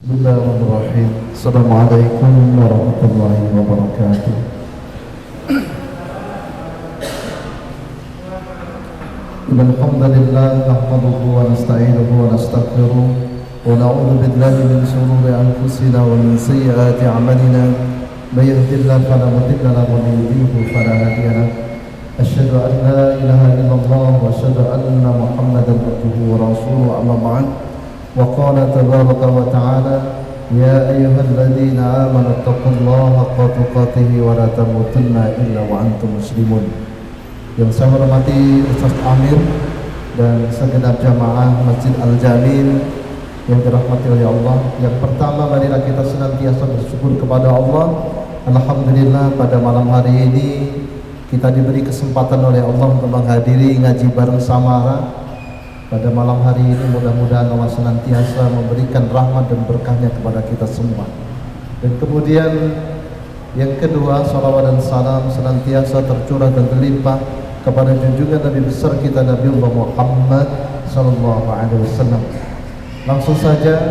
Bismillahirrahmanirrahim. Assalamualaikum warahmatullahi wabarakatuh. Innal hamdalillah nahmaduhu wa nasta'inuhu wa nastaghfiruh wa na'udzu billahi min shururi anfusina wa min sayyiati a'malina. May yahdihillahu fala mudilla lahu wa may yudlil fala hadiya lahu. Asyhadu an la ilaha illallah wa asyhadu anna Muhammadan abduhu wa rasuluhu. Amma ba'd. وقال تبارك وتعالى يا أيها الذين آمنوا اتقوا الله حق تقاته ولا تموتن إلا وأنتم مسلمون. Yang saya hormati Ustaz Amir dan segenap jamaah Masjid Al-Jamil yang dirahmati oleh Allah. Yang pertama, marilah kita senantiasa bersyukur kepada Allah. Alhamdulillah pada malam hari ini kita diberi kesempatan oleh Allah untuk menghadiri ngaji bareng Samara. Pada malam hari ini mudah-mudahan Allah senantiasa memberikan rahmat dan berkahnya kepada kita semua. Dan kemudian yang kedua, salawat dan salam senantiasa tercurah dan terlimpah kepada junjungan Nabi besar kita Nabi Muhammad sallallahu alaihi wasallam. Langsung saja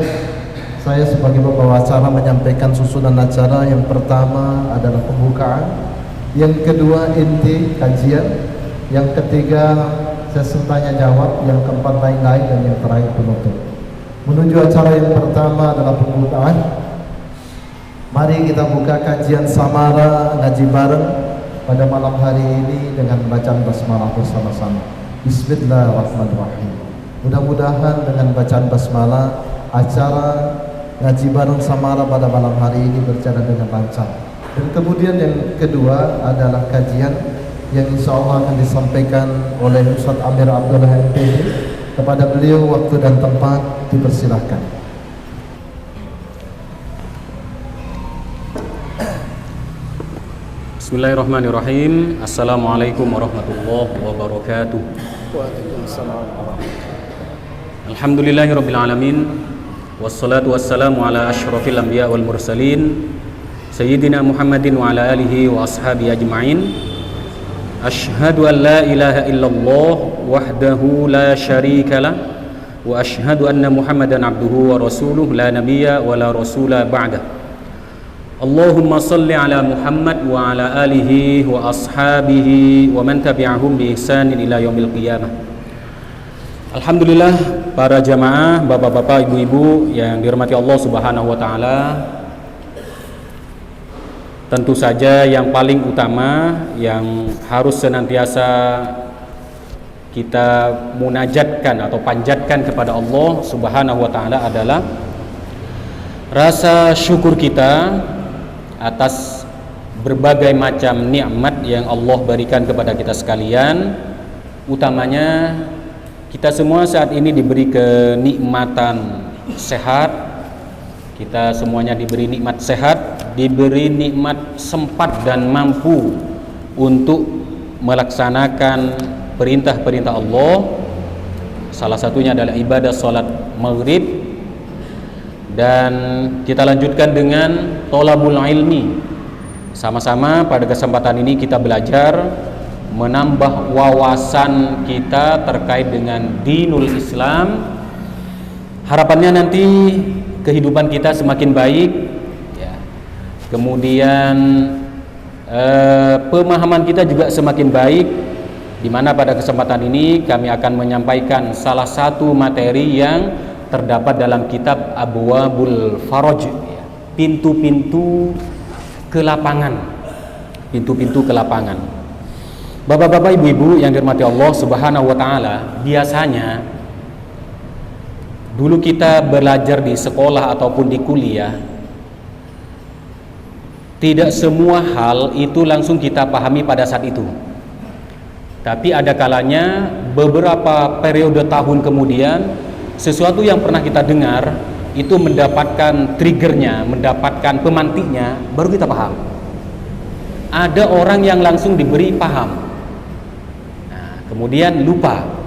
saya sebagai pembawa acara menyampaikan susunan acara. Yang pertama adalah pembukaan, yang kedua inti kajian, yang ketiga sesi tanya jawab, yang keempat lain-lain, dan yang terakhir penutup. Menuju acara yang pertama adalah pembukaan. Mari kita buka kajian Samara ngaji bareng pada malam hari ini dengan bacaan basmalah bersama-sama. Bismillahirrahmanirrahim. Mudah-mudahan dengan bacaan basmalah acara ngaji bareng Samara pada malam hari ini berjalan dengan lancar. Dan kemudian yang kedua adalah kajian yang insya Allah akan disampaikan oleh Ustaz Amir Abdullah MPD. Kepada beliau waktu dan tempat dipersilahkan. Bismillahirrahmanirrahim. Assalamualaikum warahmatullahi wabarakatuh. Waalaikumsalam warahmatullahi wabarakatuh. Alhamdulillahirabbil alamin. Wassalatu wassalamu ala asyrafil anbiya wal mursalin Sayyidina Muhammadin wa ala alihi wa ashabihi ajma'in. Ashhadu an la ilaha illallah wahdahu la syarika lah wa ashhadu anna Muhammadan abduhu wa rasuluh la nabiyya wa la rasula ba'dah. Allahumma salli ala Muhammad wa ala alihi wa ashabihi wa man tabi'ahum bi ihsanin ila yaumil qiyamah. Alhamdulillah, para jamaah, bapak-bapak, ibu-ibu yang dirahmati Allah Subhanahu wa taala. Tentu saja yang paling utama yang harus senantiasa kita munajatkan atau panjatkan kepada Allah Subhanahu wa taala adalah rasa syukur kita atas berbagai macam nikmat yang Allah berikan kepada kita sekalian. Utamanya kita semua saat ini diberi kenikmatan sehat. Kita semuanya diberi nikmat sehat, diberi nikmat sempat dan mampu untuk melaksanakan perintah-perintah Allah. Salah satunya adalah ibadah salat maghrib. Dan kita lanjutkan dengan thalabul ilmi. Sama-sama pada kesempatan ini kita belajar menambah wawasan kita terkait dengan dinul Islam. Harapannya nanti kehidupan kita semakin baik ya. Kemudian pemahaman kita juga semakin baik, di mana pada kesempatan ini kami akan menyampaikan salah satu materi yang terdapat dalam kitab Abwabul Faraj ya. Pintu-pintu ke lapangan. Pintu-pintu ke lapangan. Bapak-bapak, ibu-ibu yang dirahmati Allah Subhanahu wa taala, biasanya dulu kita belajar di sekolah ataupun di kuliah, tidak semua hal itu langsung kita pahami pada saat itu. Tapi ada kalanya beberapa periode tahun kemudian, sesuatu yang pernah kita dengar itu mendapatkan triggernya, mendapatkan pemantiknya, baru kita paham. Ada orang yang langsung diberi paham, nah, kemudian lupa.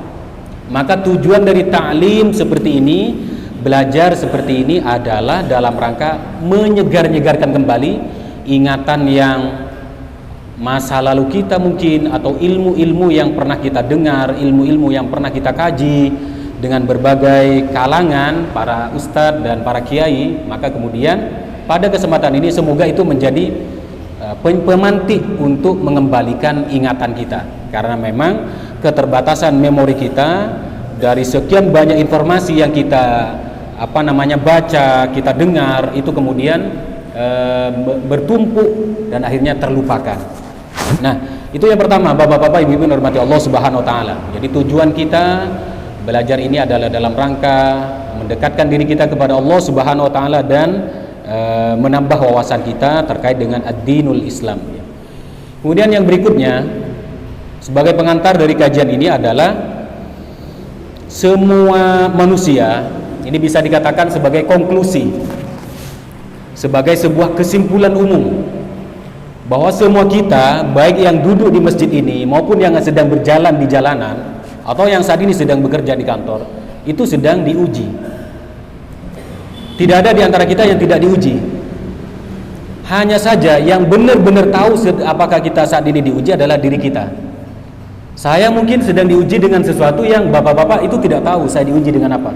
Maka tujuan dari ta'lim seperti ini, belajar seperti ini adalah dalam rangka menyegar-nyegarkan kembali ingatan yang masa lalu kita mungkin, atau ilmu-ilmu yang pernah kita dengar, ilmu-ilmu yang pernah kita kaji, dengan berbagai kalangan, para ustadz dan para kiai. Maka kemudian pada kesempatan ini semoga itu menjadi pemantik untuk mengembalikan ingatan kita, karena memang keterbatasan memori kita dari sekian banyak informasi yang kita baca, kita dengar, itu kemudian bertumpuk dan akhirnya terlupakan. Nah, itu yang pertama, Bapak-bapak, Ibu-ibu yang dirahmati Allah Subhanahu wa taala. Jadi tujuan kita belajar ini adalah dalam rangka mendekatkan diri kita kepada Allah Subhanahu wa taala dan menambah wawasan kita terkait dengan ad-dinul Islam. Kemudian yang berikutnya sebagai pengantar dari kajian ini adalah semua manusia, ini bisa dikatakan sebagai konklusi, sebagai sebuah kesimpulan umum, bahwa semua kita, baik yang duduk di masjid ini maupun yang sedang berjalan di jalanan atau yang saat ini sedang bekerja di kantor, itu sedang diuji. Tidak ada di antara kita yang tidak diuji. Hanya saja yang benar-benar tahu apakah kita saat ini diuji adalah diri kita. Saya mungkin sedang diuji dengan sesuatu yang bapak-bapak itu tidak tahu saya diuji dengan apa.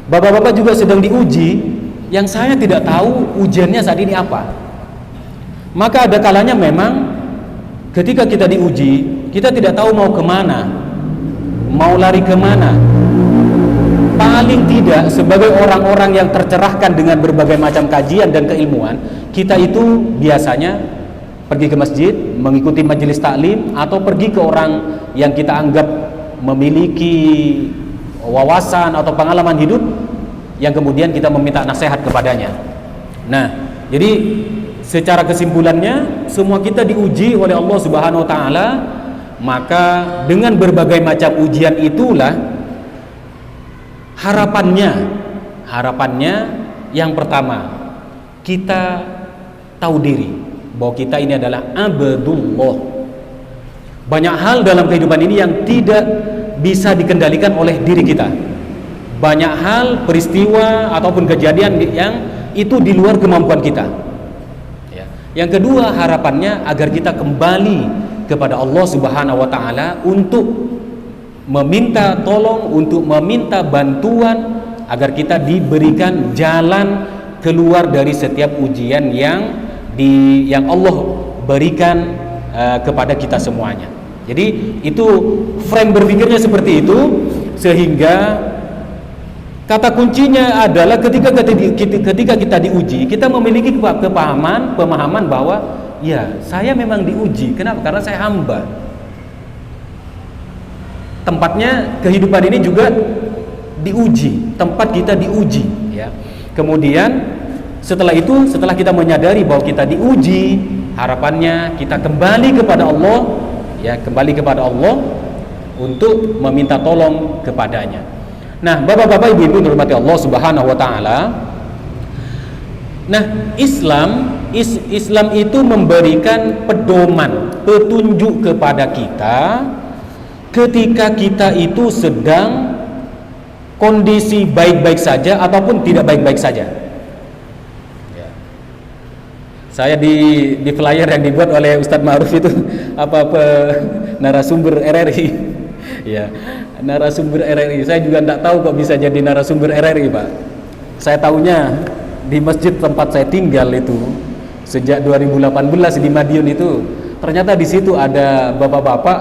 Bapak-bapak juga sedang diuji yang saya tidak tahu ujiannya saat ini apa. Maka ada kalanya memang ketika kita diuji, kita tidak tahu mau kemana, mau lari kemana. Paling tidak sebagai orang-orang yang tercerahkan dengan berbagai macam kajian dan keilmuan, kita itu biasanya pergi ke masjid, mengikuti majelis taklim, atau pergi ke orang yang kita anggap memiliki wawasan atau pengalaman hidup, yang kemudian kita meminta nasihat kepadanya. Nah, jadi secara kesimpulannya semua kita diuji oleh Allah Subhanahu wa taala. Maka dengan berbagai macam ujian itulah harapannya yang pertama, kita tahu diri bahwa kita ini adalah abdullah. Banyak hal dalam kehidupan ini yang tidak bisa dikendalikan oleh diri kita. Banyak hal, peristiwa ataupun kejadian yang itu di luar kemampuan kita. Yang kedua, harapannya agar kita kembali kepada Allah Subhanahu wa taala untuk meminta tolong, untuk meminta bantuan agar kita diberikan jalan keluar dari setiap ujian yang Allah berikan kepada kita semuanya. Jadi itu frame berpikirnya seperti itu, sehingga kata kuncinya adalah ketika kita diuji, kita memiliki pemahaman bahwa ya, saya memang diuji. Kenapa? Karena saya hamba. Tempatnya kehidupan ini juga diuji, tempat kita diuji, ya. Kemudian setelah kita menyadari bahwa kita diuji, harapannya kita kembali kepada Allah, ya, kembali kepada Allah untuk meminta tolong kepadanya. Nah, Bapak-bapak, Ibu-ibu dirahmati Allah Subhanahu wa taala. Nah, Islam itu memberikan pedoman, petunjuk kepada kita ketika kita itu sedang kondisi baik-baik saja ataupun tidak baik-baik saja. Ya. Saya di flyer yang dibuat oleh Ustadz Ma'ruf itu narasumber RRI. Ya, narasumber RRI. Saya juga tidak tahu kok bisa jadi narasumber RRI, Pak. Saya tahunya di masjid tempat saya tinggal itu sejak 2018 di Madiun itu, ternyata di situ ada bapak-bapak,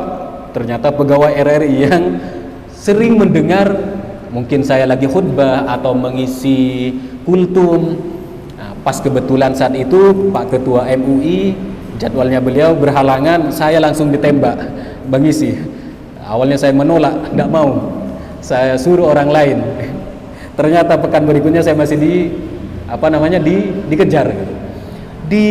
ternyata pegawai RRI yang sering mendengar mungkin saya lagi khutbah atau mengisi kultum. Nah, pas kebetulan saat itu Pak Ketua MUI jadwalnya beliau berhalangan, saya langsung ditembak mengisi. Awalnya saya menolak, tidak mau, saya suruh orang lain. Ternyata pekan berikutnya saya masih dikejar gitu. Di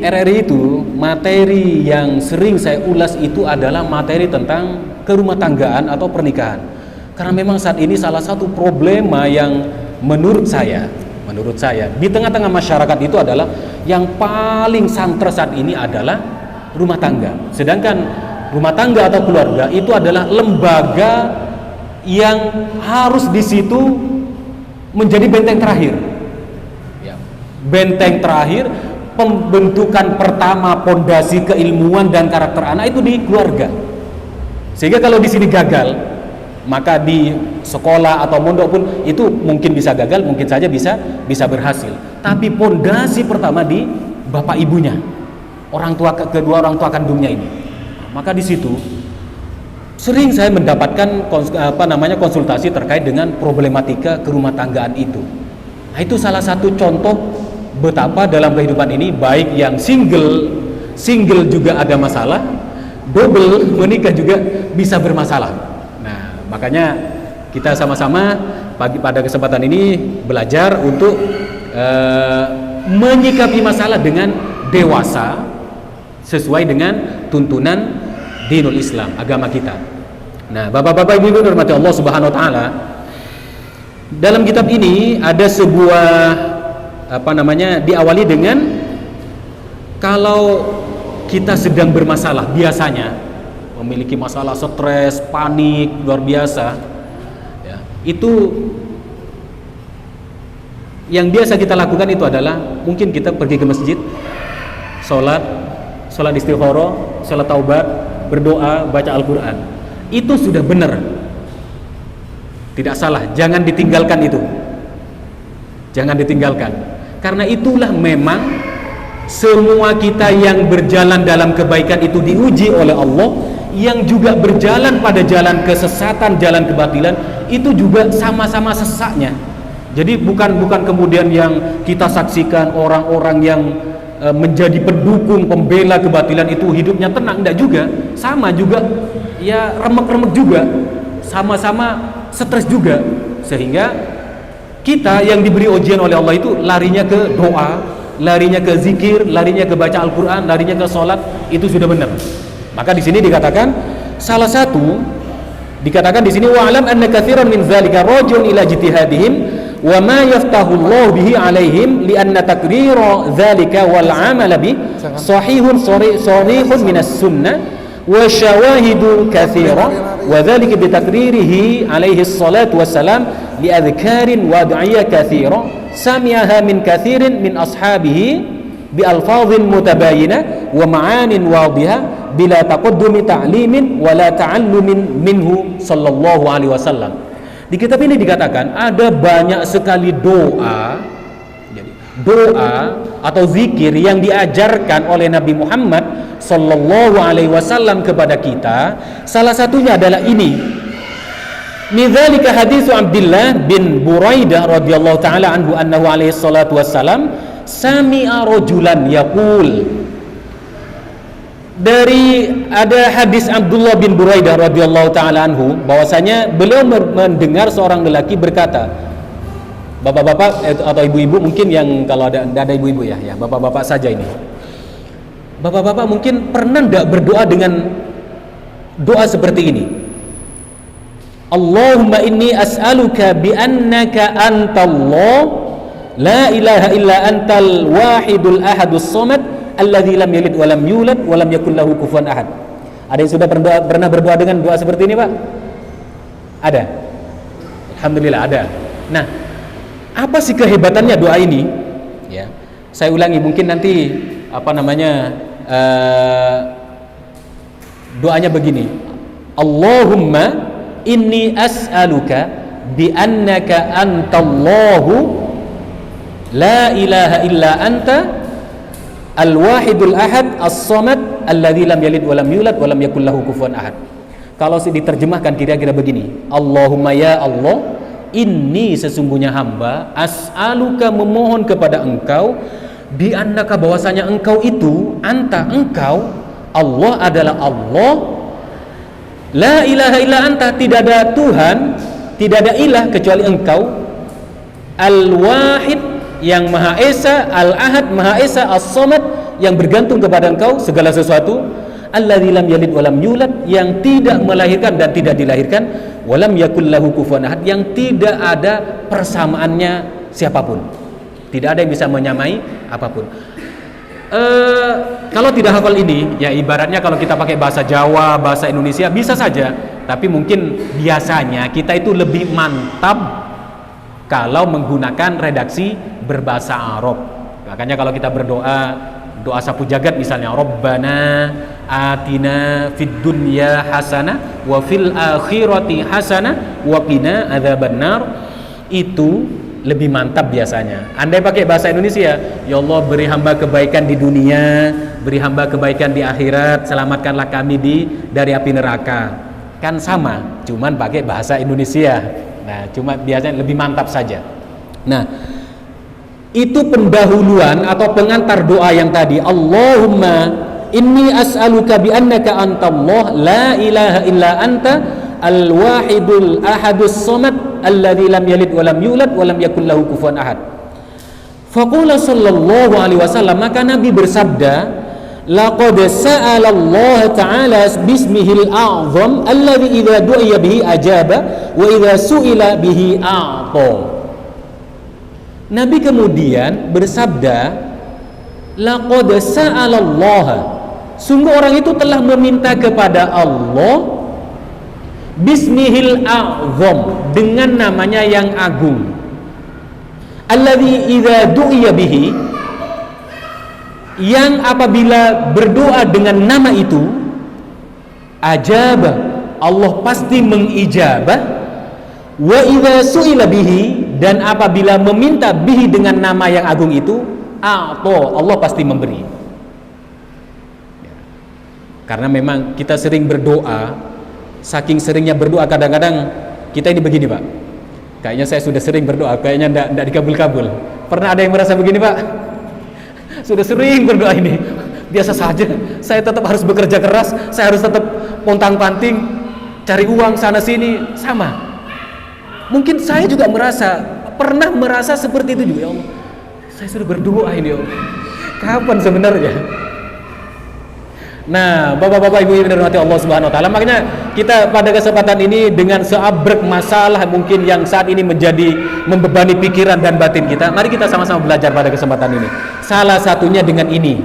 RRI itu materi yang sering saya ulas itu adalah materi tentang kerumah tanggaan atau pernikahan. Karena memang saat ini salah satu problema yang menurut saya di tengah-tengah masyarakat itu adalah yang paling santer saat ini adalah rumah tangga. Sedangkan rumah tangga atau keluarga itu adalah lembaga yang harus di situ menjadi benteng terakhir. Ya, benteng terakhir, pembentukan pertama pondasi keilmuan dan karakter anak itu di keluarga. Sehingga kalau di sini gagal, maka di sekolah atau mondok pun itu mungkin bisa gagal, mungkin saja bisa berhasil. Tapi pondasi pertama di bapak ibunya, kedua orang tua kandungnya ini. Maka di situ sering saya mendapatkan konsultasi terkait dengan problematika kerumah tanggaan itu. Nah, itu salah satu contoh betapa dalam kehidupan ini baik yang single juga ada masalah, double menikah juga bisa bermasalah. Nah, makanya kita sama-sama pada kesempatan ini belajar untuk menyikapi masalah dengan dewasa sesuai dengan tuntunan dinul Islam, agama kita. Nah, bapak-bapak, ibu-ibu hormati Allah Subhanahu wa taala, dalam kitab ini ada sebuah diawali dengan kalau kita sedang bermasalah, biasanya memiliki masalah stres, panik luar biasa ya, itu yang biasa kita lakukan itu adalah mungkin kita pergi ke masjid, sholat istikharah, sholat taubat, berdoa, baca Al-Quran. Itu sudah benar, tidak salah, jangan ditinggalkan itu, jangan ditinggalkan, karena itulah memang semua kita yang berjalan dalam kebaikan itu diuji oleh Allah, yang juga berjalan pada jalan kesesatan, jalan kebatilan itu juga sama-sama sesaknya. Jadi bukan kemudian yang kita saksikan orang-orang yang menjadi pendukung pembela kebatilan itu hidupnya tenang, enggak juga, sama juga ya, remek-remek juga, sama-sama stres juga, sehingga kita yang diberi ujian oleh Allah itu larinya ke doa, larinya ke zikir, larinya ke baca Al-Quran, larinya ke sholat, itu sudah benar. Maka di sini dikatakan salah satu dikatakan di sini wa'lam anna katsiran min dzalika rajun ila ijtihadihim wa ma yaftahu Allah bihi alaihim li anna taqrira dzalika wal 'amala bi sahihun sarihun min as-sunnah wa syawahidu katsira wa dzalika bi taqririhi alaihi salatu wassalam li adhkarin wa ad'iyah katsira sami'aha min kathirin min ashabihi bi alfadhin mutabayinah wa ma'anin wadihah bila taqaddumi ta'limin wa la ta'allumin minhu sallallahu alaihi wasallam. Di kitab ini dikatakan ada banyak sekali doa atau zikir yang diajarkan oleh Nabi Muhammad sallallahu alaihi wasallam kepada kita. Salah satunya adalah ini. Nidzalika haditsu Abdullah bin Buraidah radhiyallahu taala anhu annahu alaihi salatu wassalam sami'a rajulan yaqul. Dari ada hadis Abdullah bin Buraidah radhiyallahu taala anhu bahwasanya beliau mendengar seorang lelaki berkata, bapak-bapak atau ibu-ibu mungkin yang kalau ada ibu-ibu ya bapak-bapak saja ini. Bapak-bapak mungkin pernah enggak berdoa dengan doa seperti ini? Allahumma inni as'aluka bi annaka antallah la ilaha illa antal wahidul ahadus samad alladzi lam yalid wa lam yulad wa lam yakul lahu kufuwan ahad. Ada yang sudah pernah berdoa dengan doa seperti ini, Pak? Ada? Alhamdulillah ada. Nah, apa sih kehebatannya doa ini? Ya, saya ulangi, mungkin nanti doanya begini. Allahumma inni as'aluka bi annaka antallahu la ilaha illa anta al-wahidul ahad as-samad alladzi lam yalid wa lam yulad wa lam yakul lahu kufuwan ahad. Kalau diterjemahkan kira-kira begini, Allahumma ya Allah, inni sesungguhnya hamba as'aluka memohon kepada engkau bi annaka bahwasanya engkau itu engkau Allah adalah Allah, la ilaha illa anta tidak ada Tuhan, tidak ada ilah kecuali engkau, al-wahid yang Maha Esa, Al-Ahad Maha Esa, As-Samad yang bergantung kepada engkau segala sesuatu, alladzi lam yalid wa lam yulad yang tidak melahirkan dan tidak dilahirkan, wa lam yakul lahu kufuwan ahad yang tidak ada persamaannya siapapun, tidak ada yang bisa menyamai apapun. Kalau tidak hafal ini ya ibaratnya kalau kita pakai bahasa Jawa, bahasa Indonesia bisa saja, tapi mungkin biasanya kita itu lebih mantap kalau menggunakan redaksi berbahasa Arab. Makanya kalau kita berdoa, doa sapu jagat misalnya, Rabbana atina fid dunya hasanah wa fil akhirati hasanah wa qina adzabannar, itu lebih mantap biasanya. Andai pakai bahasa Indonesia, ya Allah beri hamba kebaikan di dunia, beri hamba kebaikan di akhirat, selamatkanlah kami dari api neraka. Kan sama, cuman pakai bahasa Indonesia. Nah, cuma biasanya lebih mantap saja. Nah, itu pendahuluan atau pengantar doa yang tadi. Allahumma inni as'aluka bi annaka antallah la ilaha illa anta al-wahidul ahadus samad alladzi lam yalid wa lam yulad wa lam yakul lahu kufuwan ahad. Faqala sallallahu alaihi wasallam, maka Nabi bersabda, laqad sa'ala Allah ta'ala bismihil a'zam alladzi idza du'iya bihi ajaba wa idza su'ila bihi a'ta. Nabi kemudian bersabda, laqad sa'ala Allah, sungguh orang itu telah meminta kepada Allah bismihil a'zam, dengan namanya yang agung, alladzi idza du'iya bihi, yang apabila berdoa dengan nama itu ajabah, Allah pasti mengijabah, wa idza su'ila bihi, dan apabila meminta bihi dengan nama yang agung itu a'ta, Allah pasti memberi. Karena memang kita sering berdoa, saking seringnya berdoa kadang-kadang kita ini begini Pak, kayaknya saya sudah sering berdoa, kayaknya enggak dikabul-kabul. Pernah ada yang merasa begini Pak? Sudah sering berdoa ini, biasa saja, saya tetap harus bekerja keras, saya harus tetap pontang-panting cari uang sana sini, sama. Mungkin saya juga pernah merasa seperti itu juga. Ya Allah, saya sudah berdoa ini, ya Allah, kapan sebenarnya? Nah, bapak-bapak, ibu-ibu yang dirahmati Allah Subhanahu wa taala, makanya kita pada kesempatan ini dengan seabrek masalah mungkin yang saat ini membebani pikiran dan batin kita, mari kita sama-sama belajar pada kesempatan ini. Salah satunya dengan ini.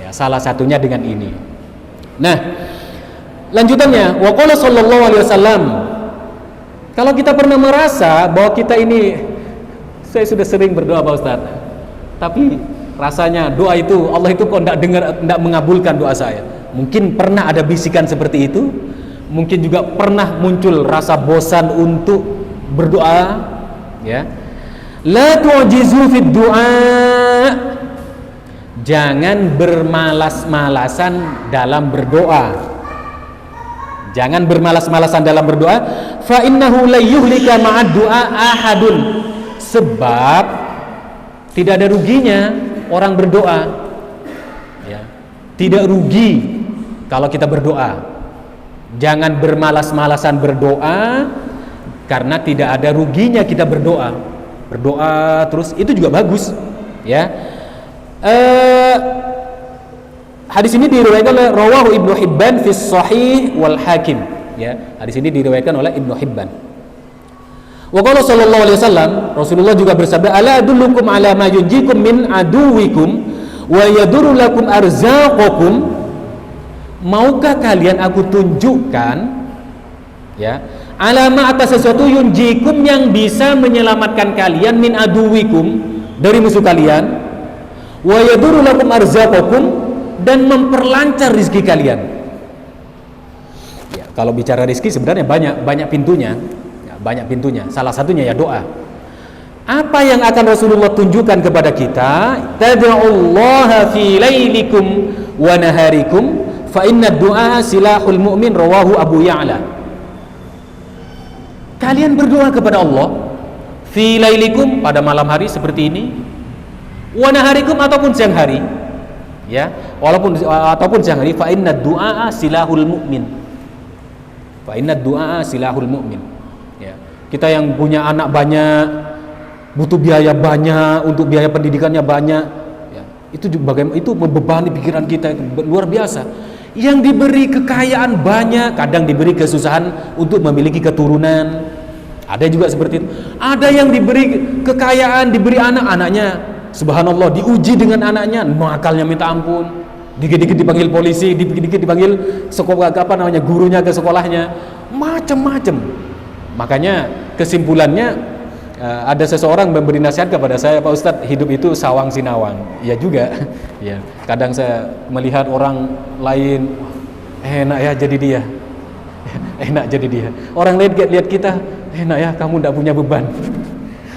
Ya, salah satunya dengan ini. Nah, lanjutannya, wa qala sallallahu alaihi wasallam, kalau kita pernah merasa bahwa kita ini, saya sudah sering berdoa Pak Ustaz, tapi rasanya doa itu, Allah itu kok tidak mengabulkan doa saya. Mungkin pernah ada bisikan seperti itu, mungkin juga pernah muncul rasa bosan untuk berdoa, ya. La tu'jizu fid du'a, jangan bermalas-malasan dalam berdoa. Jangan bermalas-malasan dalam berdoa. Fa innahu la yuhlika ma'ad du'a ahadun, sebab tidak ada ruginya orang berdoa, ya. Tidak rugi kalau kita berdoa. Jangan bermalas-malasan berdoa, karena tidak ada ruginya kita berdoa. Berdoa terus itu juga bagus, ya. Hadis ini diriwayatkan oleh rawahu Ibnu Hibban fi Shahih wal Hakim, ya. Hadis ini diriwayatkan oleh Ibnu Hibban. Wa qala sallallahu alaihi wasallam, Rasulullah juga bersabda, ala adullukum ala ma yunjikum min aduwikum wa yadurru lakum arzaqakum, maukah kalian aku tunjukkan, ya, alama atas sesuatu yunjikum, yang bisa menyelamatkan kalian, min aduwikum, dari musuh kalian, wa yadurru lakum arzaqakum, dan memperlancar rizki kalian. Ya, kalau bicara rizki sebenarnya banyak pintunya. Banyak pintunya, salah satunya ya doa. Apa yang akan Rasulullah tunjukkan kepada kita? Tad'ullaha fi lailikum wa naharikum fa inna du'a silahul mu'min, rawahu Abu Ya'la. Kalian berdoa kepada Allah fi lailikum, pada malam hari seperti ini, wa naharikum, ataupun siang hari, ya, ataupun siang hari, fa inna du'a silahul mu'min. Fa inna du'a silahul mu'min. Kita yang punya anak banyak, butuh biaya banyak, untuk biaya pendidikannya banyak, ya, itu juga bagaimana itu membebani pikiran kita, itu luar biasa. Yang diberi kekayaan banyak, kadang diberi kesusahan untuk memiliki keturunan. Ada juga seperti itu. Ada yang diberi kekayaan, diberi anak-anaknya, subhanallah, diuji dengan anaknya, nakalnya minta ampun, dikit-dikit dipanggil polisi, dikit-dikit dipanggil sekolah, gurunya ke sekolahnya, macam-macam. Makanya kesimpulannya, ada seseorang memberi nasihat kepada saya, Pak Ustadz, hidup itu sawang sinawang. Ya juga, ya. Kadang saya melihat orang lain enak ya jadi dia. Enak jadi dia. Orang lain lihat kita, enak ya kamu tidak punya beban.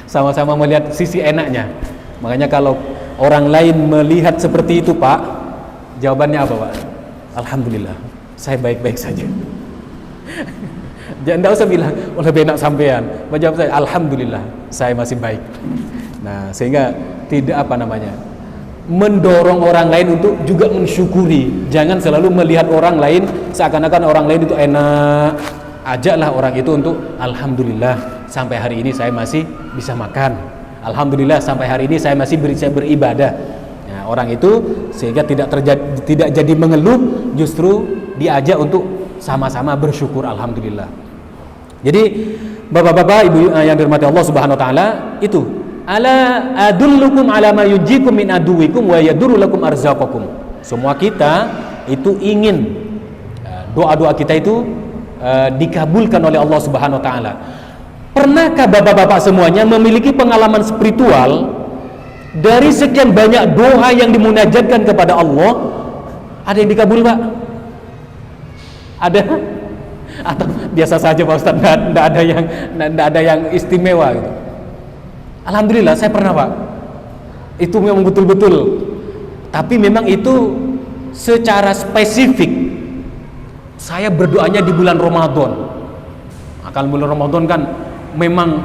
Sama-sama melihat sisi enaknya. Makanya kalau orang lain melihat seperti itu, Pak, jawabannya apa, Pak? Alhamdulillah, saya baik-baik saja. Jangan usah bilang lebih enak sampean. Jawab saya, alhamdulillah, saya masih baik. Nah, sehingga tidak mendorong orang lain untuk juga mensyukuri. Jangan selalu melihat orang lain seakan-akan orang lain itu enak. Ajaklah orang itu untuk alhamdulillah sampai hari ini saya masih bisa makan. Alhamdulillah sampai hari ini saya masih bisa beribadah. Nah, orang itu sehingga tidak jadi mengeluh, justru diajak untuk sama-sama bersyukur alhamdulillah. Jadi bapak-bapak, ibu yang dirahmati Allah Subhanahu wa taala, itu ala adullukum ala ma yujikum min aduwikum wa yadurru lakum arzaqakum. Semua kita itu ingin doa-doa kita itu dikabulkan oleh Allah Subhanahu wa taala. Pernahkah bapak-bapak semuanya memiliki pengalaman spiritual dari sekian banyak doa yang dimunajatkan kepada Allah, ada yang dikabul, Pak? Ada? Atau biasa saja Pak Ustaz, tidak ada yang istimewa gitu? Alhamdulillah saya pernah, Pak. Itu memang betul-betul. Tapi memang itu secara spesifik. Saya berdoanya di bulan Ramadan. Kalau bulan Ramadan kan memang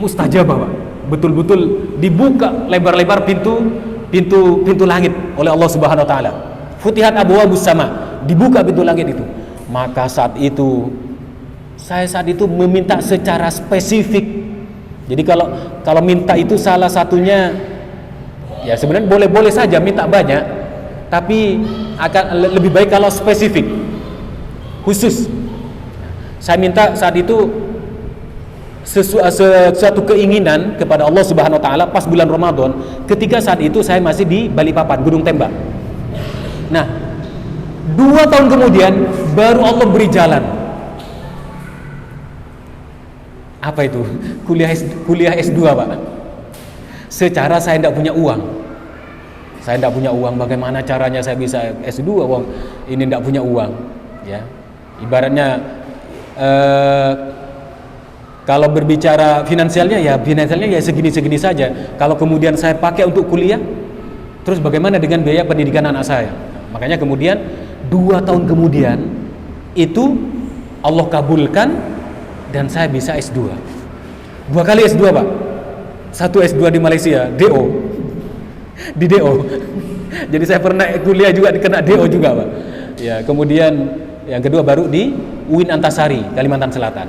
mustajabah, Pak. Betul-betul dibuka lebar-lebar pintu langit oleh Allah Subhanahu wa taala. Futihat abwaabus sama, dibuka pintu langit itu. Maka saat itu saya meminta secara spesifik. Jadi kalau minta itu salah satunya, ya sebenarnya boleh-boleh saja minta banyak, tapi akan lebih baik kalau spesifik, khusus. Saya minta saat itu sesuatu keinginan kepada Allah Subhanahu wa taala pas bulan Ramadan, ketika saat itu saya masih di Balikpapan, Gunung Tembak. Nah, 2 tahun kemudian baru Allah beri jalan. Apa itu? Kuliah S2, Pak. Secara saya tidak punya uang. Bagaimana caranya saya bisa S2 uang? Ini tidak punya uang, ya. Ibaratnya kalau berbicara finansialnya ya segini-segini saja. Kalau kemudian saya pakai untuk kuliah, terus bagaimana dengan biaya pendidikan anak saya? Makanya kemudian 2 tahun kemudian itu Allah kabulkan dan saya bisa S2. 2 kali S2, Pak. 1 S2 di Malaysia, DO. Di DO. Jadi saya pernah kuliah juga kena DO juga, Pak. Ya, kemudian yang kedua baru di UIN Antasari, Kalimantan Selatan.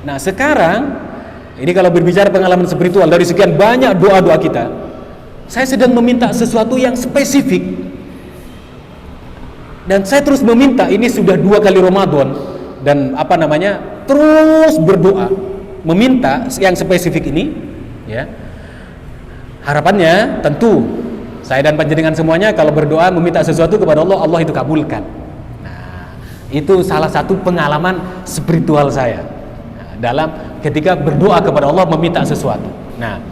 Nah, sekarang ini kalau berbicara pengalaman spiritual dari sekian banyak doa-doa kita, saya sedang meminta sesuatu yang spesifik. Dan saya terus meminta, ini sudah 2 kali Ramadan dan terus berdoa meminta yang spesifik ini, ya. Harapannya tentu saya dan panjenengan semuanya kalau berdoa meminta sesuatu kepada Allah, Allah itu kabulkan. Nah, itu salah satu pengalaman spiritual saya dalam ketika berdoa kepada Allah meminta sesuatu. Nah,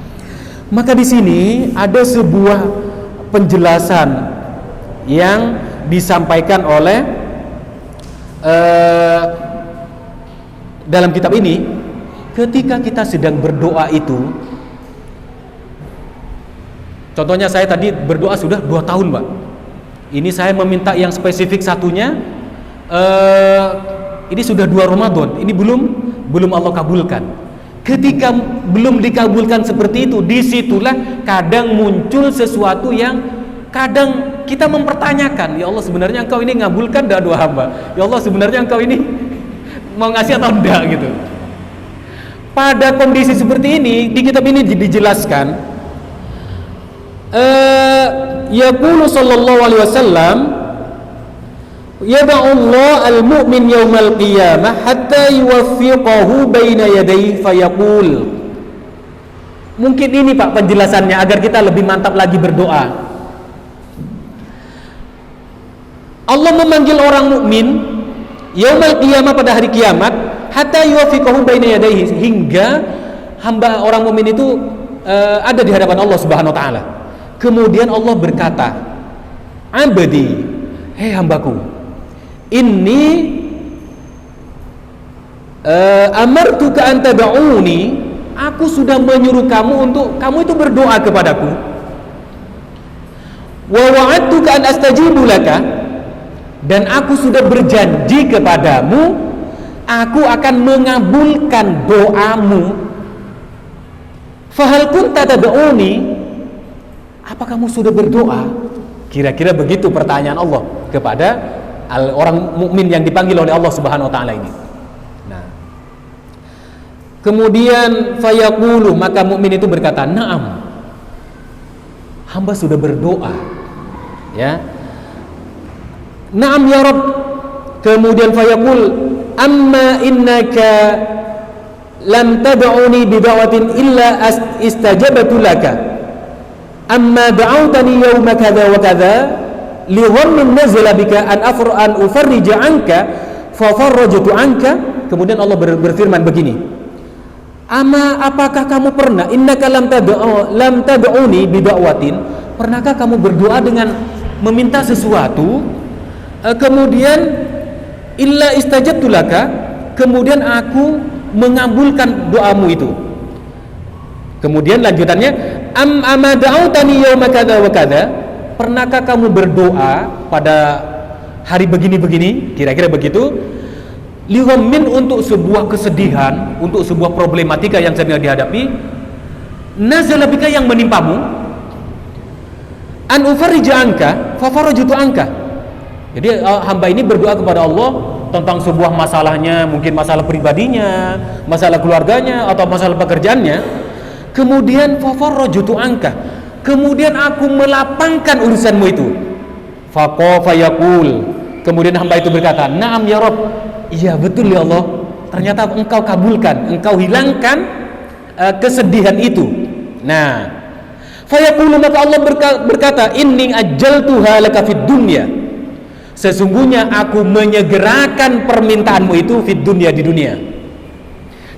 maka di sini ada sebuah penjelasan yang disampaikan oleh dalam kitab ini. Ketika kita sedang berdoa itu, contohnya saya tadi berdoa sudah 2 tahun, Pak. Ini saya meminta yang spesifik satunya, ini sudah 2 Ramadan, ini belum Allah kabulkan. Ketika belum dikabulkan seperti itu, disitulah kadang muncul sesuatu yang kadang kita mempertanyakan, ya Allah sebenarnya engkau ini ngabulkan doa hamba, ya Allah sebenarnya engkau ini mau ngasih atau enggak gitu. Pada kondisi seperti ini di kitab ini dijelaskan, yaqulu sallallahu alaihi wasallam, yada'ullah al-mu'min yawmal qiyamah hatta yuwaffiqahu baina yadayhi fayaqul. Mungkin ini, Pak, penjelasannya agar kita lebih mantap lagi berdoa. Allah memanggil orang mukmin yaumul qiyamah, pada hari kiamat, hatta yuwaffiqahu baina yadayhi, hingga hamba orang mukmin itu ada di hadapan Allah Subhanahu wa taala. Kemudian Allah berkata, "Abdi, hei hambaku, inni amartuka an tad'uni, aku sudah menyuruh kamu untuk kamu itu berdoa kepadaku. Wa wa'adtuka an astajibu laka, dan aku sudah berjanji kepadamu, aku akan mengabulkan doamu. Fahal kunta tad'uni, apa kamu sudah berdoa? Kira-kira begitu pertanyaan Allah kepada orang mukmin yang dipanggil oleh Allah Subhanahu wa taala ini. Nah, kemudian fayaqulu, maka mukmin itu berkata, "Na'am, hamba sudah berdoa." Ya. "Na'am ya Rabb." Kemudian fayaqul, "Amma innaka lam tad'uni bi da'watin illa istajabtu laka. Amma da'awtani yawma kadza wa kadza li dhannin nazala bika an ufarrija anka fa farrajtu anka." Kemudian Allah berfirman begini, apakah kamu pernah, innaka lam tad'uni bi da'watin, pernahkah kamu berdoa dengan meminta sesuatu, kemudian illa istajabtu laka, kemudian aku mengabulkan doamu itu. Kemudian lanjutannya, amma da'autani yauma kadza wa kadza, pernahkah kamu berdoa pada hari begini-begini, kira-kira begitu, lihammin, untuk sebuah kesedihan, untuk sebuah problematika yang sedang dihadapi, nazala bika, yang menimpamu, an ufarrija anka fa farajtu anka. Jadi hamba ini berdoa kepada Allah tentang sebuah masalahnya, mungkin masalah pribadinya, masalah keluarganya, atau masalah pekerjaannya. Kemudian fa farajtu anka, kemudian aku melapangkan urusanmu itu. Fayaqul, kemudian hamba itu berkata, "Na'am ya Rabb." Iya betul ya Allah, ternyata engkau kabulkan, engkau hilangkan kesedihan itu. Nah, fayaqulu, maka Allah berkata, "Inni ajjaltuha laka fid dunya." Sesungguhnya aku menyegerakan permintaanmu itu fid dunya, di dunia.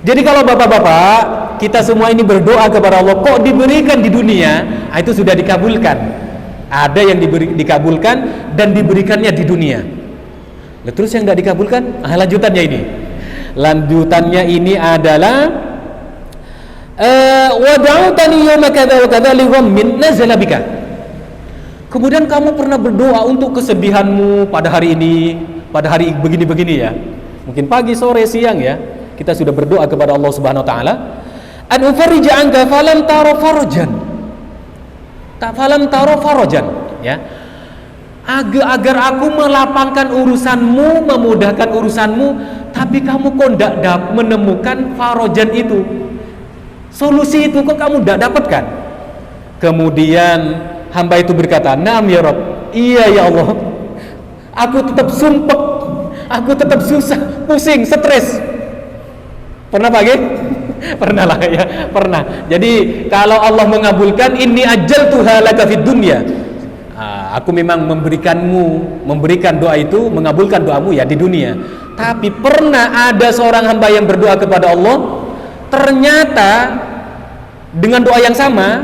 Jadi kalau bapak-bapak, kita semua ini berdoa kepada Allah, kok diberikan di dunia, itu sudah dikabulkan. Ada yang dikabulkan dan diberikannya di dunia. Terus yang tidak dikabulkan, lanjutannya ini. Lanjutannya ini adalah wada'utani yawma kadza wa kadza li dhammin nazala bika. Kemudian kamu pernah berdoa untuk kesedihanmu pada hari ini, pada hari begini-begini ya. Mungkin pagi, sore, siang ya. Kita sudah berdoa kepada Allah Subhanahu wa taala, an ufarrija anka falam tara farajan. Falam tara farajan, ya. Agar aku melapangkan urusanmu, memudahkan urusanmu, tapi kamu kok tidak menemukan farajan itu. Solusi itu kok kamu tidak dapatkan. Kemudian hamba itu berkata, "Na'am ya Rabb." Iya ya Allah. Aku tetap sumpek, aku tetap susah, pusing, stres. Pernah Pak Ge? Pernah lah ya, pernah. Jadi kalau Allah mengabulkan, inni ajjaltuha laka fid dunya. Aku memang memberikan doa itu, mengabulkan doamu ya di dunia. Tapi pernah ada seorang hamba yang berdoa kepada Allah, ternyata dengan doa yang sama,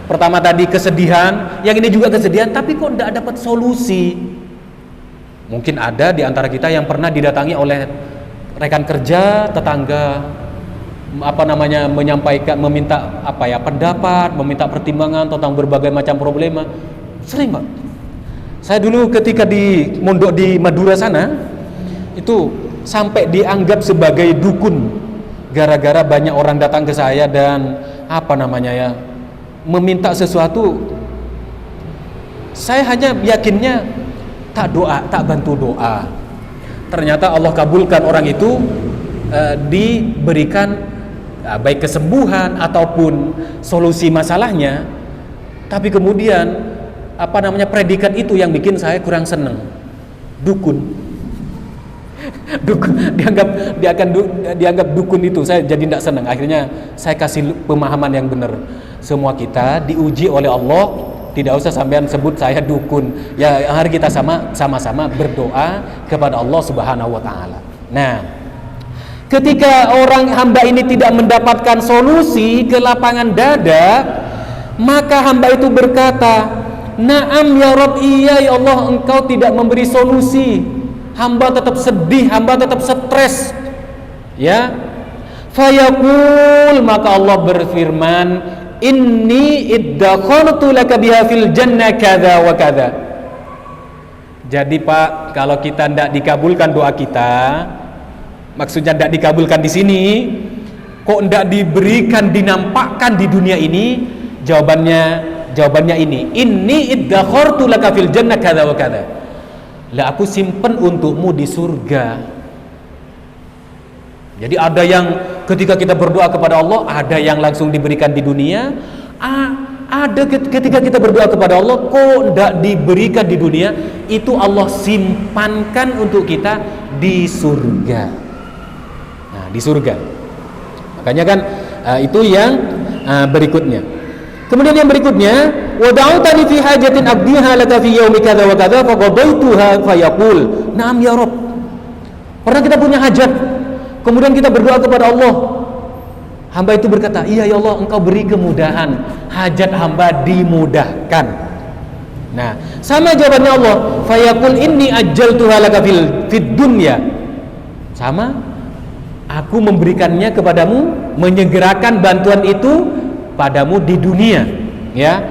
pertama tadi kesedihan, yang ini juga kesedihan, tapi kok tidak dapat solusi. Mungkin ada di antara kita yang pernah didatangi oleh rekan kerja, tetangga, menyampaikan, meminta pendapat, meminta pertimbangan tentang berbagai macam problema. Sering Pak. Saya dulu ketika di mondok di Madura sana, itu sampai dianggap sebagai dukun, gara-gara banyak orang datang ke saya dan meminta sesuatu. Saya hanya yakinnya tak bantu doa. Ternyata Allah kabulkan orang itu, diberikan baik kesembuhan ataupun solusi masalahnya. Tapi kemudian predikat itu yang bikin saya kurang seneng. Dukun. dianggap dukun itu, saya jadi tidak senang. Akhirnya saya kasih pemahaman yang benar. Semua kita diuji oleh Allah. Tidak usah sampean sebut saya dukun. Ya, hari kita sama-sama berdoa kepada Allah Subhanahu wa taala. Nah, ketika orang hamba ini tidak mendapatkan solusi ke lapangan dada, maka hamba itu berkata, "Na'am ya Rabb." Iya ya Allah, engkau tidak memberi solusi. hamba tetap sedih, hamba tetap stres, ya. Fayaqul, maka Allah berfirman, inni iddakhartu laka biha fil jannah kadza wa kadza. Jadi Pak, kalau kita tidak dikabulkan doa kita, maksudnya tidak dikabulkan di sini, kok tidak diberikan, dinampakkan di dunia ini, jawabannya ini, inni iddakhartu laka fil jannah kadza wa kadza. Lah aku simpen untukmu di surga. Jadi ada yang ketika kita berdoa kepada Allah, ada yang langsung diberikan di dunia, ada ketika kita berdoa kepada Allah kok tidak diberikan di dunia, itu Allah simpankan untuk kita di surga. Nah, di surga. Makanya kan itu yang berikutnya. Kemudian yang berikutnya, wa da'utani fi hajatin abdiha laka fi yaumi kadza wa kadza fa qadaituha fa yaqul na'am ya Rabb. Pernah kita punya hajat, kemudian kita berdoa kepada Allah, hamba itu berkata, iya ya Allah, engkau beri kemudahan, hajat hamba dimudahkan. Nah, sama jawabannya Allah, fayaqul inni ajjaltuha laka fid dunya. Sama, aku memberikannya kepadamu, menyegerakan bantuan itu padamu di dunia, ya.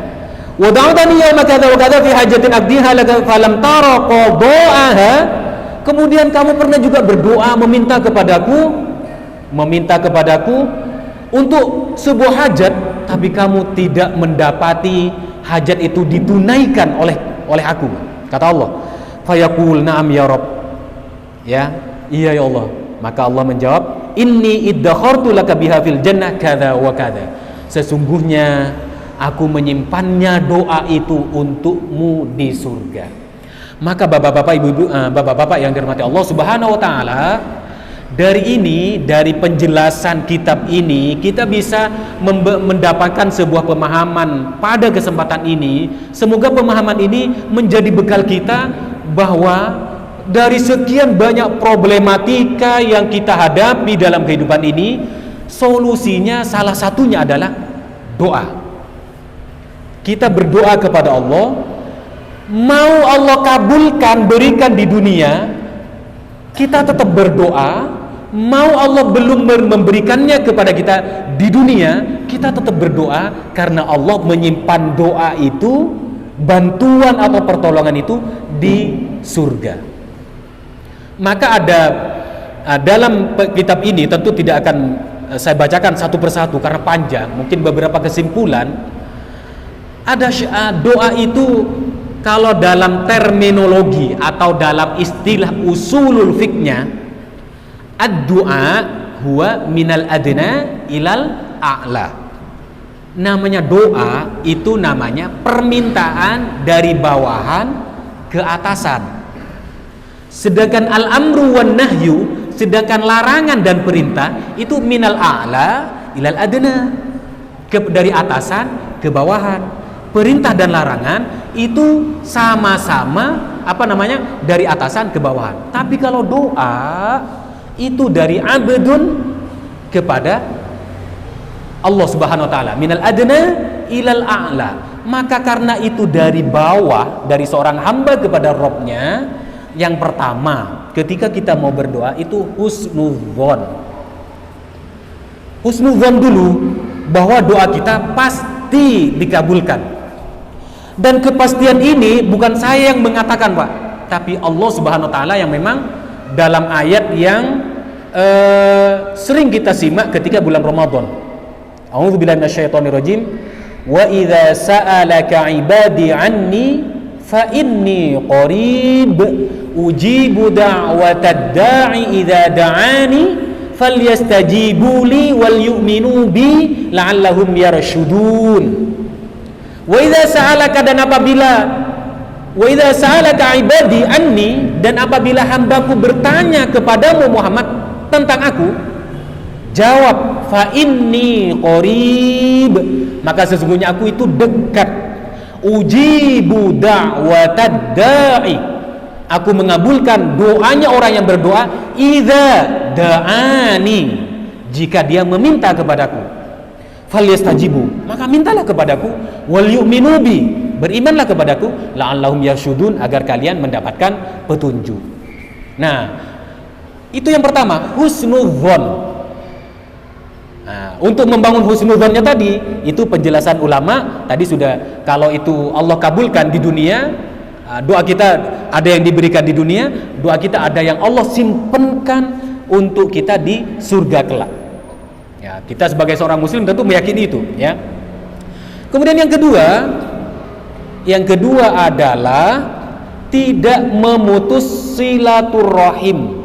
Wa da'utani yauma kadza wa kadza fi hajatin abdiha laka falam tara qada'aha. Kemudian kamu pernah juga berdoa meminta kepadaku untuk sebuah hajat, tapi kamu tidak mendapati hajat itu ditunaikan oleh aku. Kata Allah, fayaqul na'am ya Rabb. Ya, iya ya Allah. Maka Allah menjawab, inni iddakhartu laka biha fil jannah kadza wa kadza. Sesungguhnya aku menyimpannya doa itu untukmu di surga. Maka bapak-bapak, ibu-ibu, bapak-bapak yang dirahmati Allah Subhanahu wa taala, dari penjelasan kitab ini kita bisa mendapatkan sebuah pemahaman pada kesempatan ini. Semoga pemahaman ini menjadi bekal kita bahwa dari sekian banyak problematika yang kita hadapi dalam kehidupan ini, solusinya salah satunya adalah doa. Kita berdoa kepada Allah, mau Allah kabulkan, berikan di dunia, kita tetap berdoa. Mau Allah belum memberikannya kepada kita di dunia, kita tetap berdoa, karena Allah menyimpan doa itu, bantuan atau pertolongan itu di surga. Maka ada dalam kitab ini, tentu tidak akan saya bacakan satu persatu karena panjang, mungkin beberapa kesimpulan. Ada doa itu, kalau dalam terminologi atau dalam istilah usulul fiqhnya, ad-du'a huwa minal adna ilal a'la. Namanya doa itu namanya permintaan dari bawahan ke atasan. Sedangkan al-amru wan nahyu, sedangkan larangan dan perintah itu minal a'la ilal adna, dari atasan ke bawahan. Perintah dan larangan itu sama-sama dari atasan ke bawahan. Tapi kalau doa itu dari abdun kepada Allah Subhanahu wa taala, minal adna ilal a'la. Maka karena itu dari bawah, dari seorang hamba kepada Rabbnya, yang pertama ketika kita mau berdoa itu husnudzon. Husnudzon dulu bahwa doa kita pasti dikabulkan. Dan kepastian ini bukan saya yang mengatakan, Pak, tapi Allah Subhanahu wa taala yang memang dalam ayat yang sering kita simak ketika bulan Ramadan. A'udzubillahi minasyaitonirrajim. Wa idza sa'alaka 'ibadi 'anni fa inni qarib ujibu da'watad da'i idza da'ani falyastajibu li wal yu'minu bi la'allahum yarshudun. Wa idza sa'alaka, dan apabila wa idza sa'alaka 'ibadi anni, dan apabila hambaku bertanya kepadamu Muhammad tentang aku, jawab fa inni qarib, maka sesungguhnya aku itu dekat. Ujibu da'watad da'i, aku mengabulkan doanya orang yang berdoa, idza da'ani, jika dia meminta kepadaku. Falyastajibu, maka mintalah kepadaku, wal yu'minu bi, berimanlah kepadaku, la'allahum yarsyudun, agar kalian mendapatkan petunjuk. Nah, itu yang pertama, husnudzon. Nah, untuk membangun husnudzonnya tadi, itu penjelasan ulama tadi sudah. Kalau itu Allah kabulkan di dunia, doa kita ada yang diberikan di dunia, doa kita ada yang Allah simpenkan untuk kita di surga kelak. Ya, kita sebagai seorang muslim tentu meyakini itu, ya. Kemudian yang kedua adalah tidak memutus silaturahim,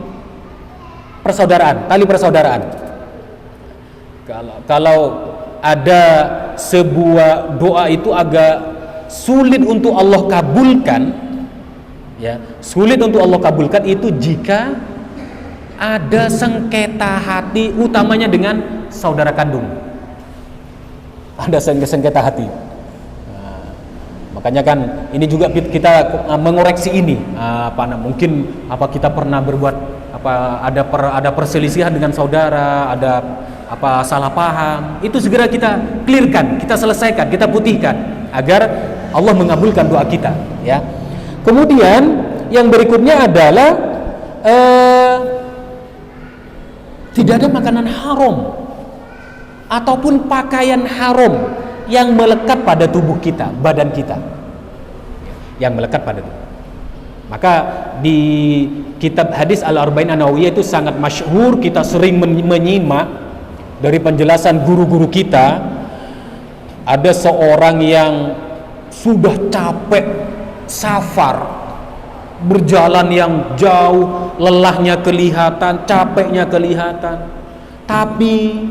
persaudaraan, tali persaudaraan. Kalau ada sebuah doa itu agak sulit untuk Allah kabulkan, ya, sulit untuk Allah kabulkan itu jika ada sengketa hati, utamanya dengan saudara kandung. Ada sengketa hati. Nah, makanya kan ini juga kita mengoreksi ini. Mungkin kita pernah berbuat ada perselisihan dengan saudara, ada salah paham, itu segera kita clearkan, kita selesaikan, kita putihkan agar Allah mengabulkan doa kita, ya. Kemudian yang berikutnya adalah tidak ada makanan haram ataupun pakaian haram yang melekat pada tubuh kita, badan kita, yang melekat pada tubuh. Maka di kitab hadis Al-Arba'in An-Nawawiyah itu sangat masyhur, kita sering menyimak dari penjelasan guru-guru kita. Ada seorang yang sudah capek safar, berjalan yang jauh, lelahnya kelihatan, capeknya kelihatan, tapi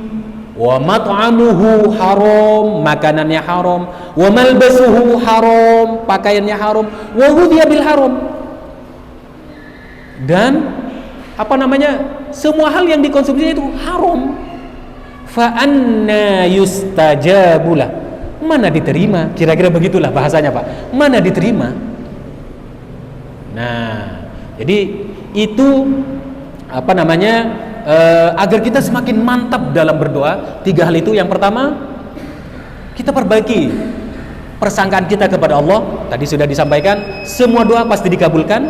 wa mat'amuhu haram, makanannya haram, wa malbasuhu haram, pakaiannya haram, wa ghudhiya bil haram. Dan semua hal yang dikonsumsi itu haram. Fa anna yustajabulah, mana diterima? Kira-kira begitulah bahasanya, Pak. Mana diterima? Nah, jadi itu agar kita semakin mantap dalam berdoa. 3 hal itu. Yang pertama, kita perbaiki persangkaan kita kepada Allah. Tadi sudah disampaikan, semua doa pasti dikabulkan,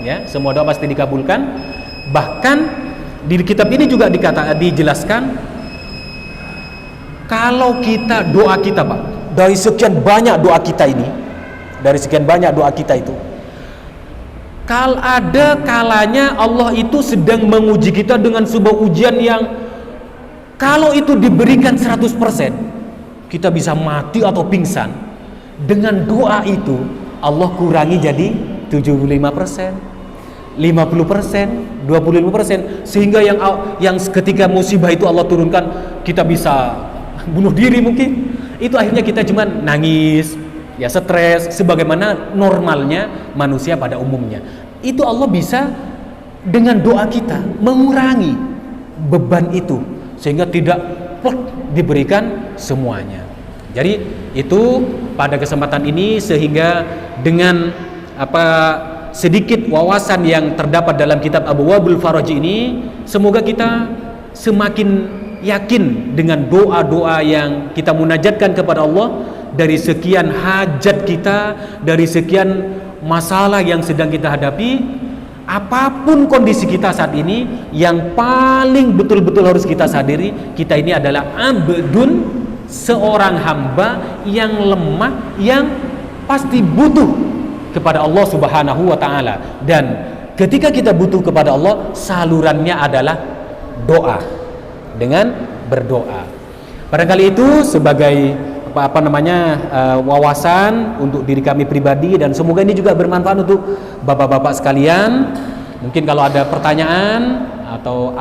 ya, semua doa pasti dikabulkan. Bahkan di kitab ini juga dijelaskan, kalau kita doa kita, Pak, dari sekian banyak doa kita ini, dari sekian banyak doa kita itu, kalau ada kalanya Allah itu sedang menguji kita dengan sebuah ujian yang kalau itu diberikan 100%, kita bisa mati atau pingsan. Dengan doa itu Allah kurangi jadi 75%, 50%, 25%, sehingga yang ketika musibah itu Allah turunkan, kita bisa bunuh diri mungkin. Itu akhirnya kita cuma nangis, ya, stres, sebagaimana normalnya manusia pada umumnya. Itu Allah bisa dengan doa kita mengurangi beban itu, sehingga tidak diberikan semuanya. Jadi itu pada kesempatan ini, sehingga dengan sedikit wawasan yang terdapat dalam kitab Abwaabul Faraj ini, semoga kita semakin yakin dengan doa-doa yang kita munajatkan kepada Allah dari sekian hajat kita, dari sekian masalah yang sedang kita hadapi. Apapun kondisi kita saat ini, yang paling betul-betul harus kita sadari, kita ini adalah abdun, seorang hamba yang lemah, yang pasti butuh kepada Allah Subhanahu wa ta'ala. Dan ketika kita butuh kepada Allah, salurannya adalah doa, dengan berdoa. Barangkali itu sebagai wawasan untuk diri kami pribadi, dan semoga ini juga bermanfaat untuk bapak-bapak sekalian. Mungkin kalau ada pertanyaan atau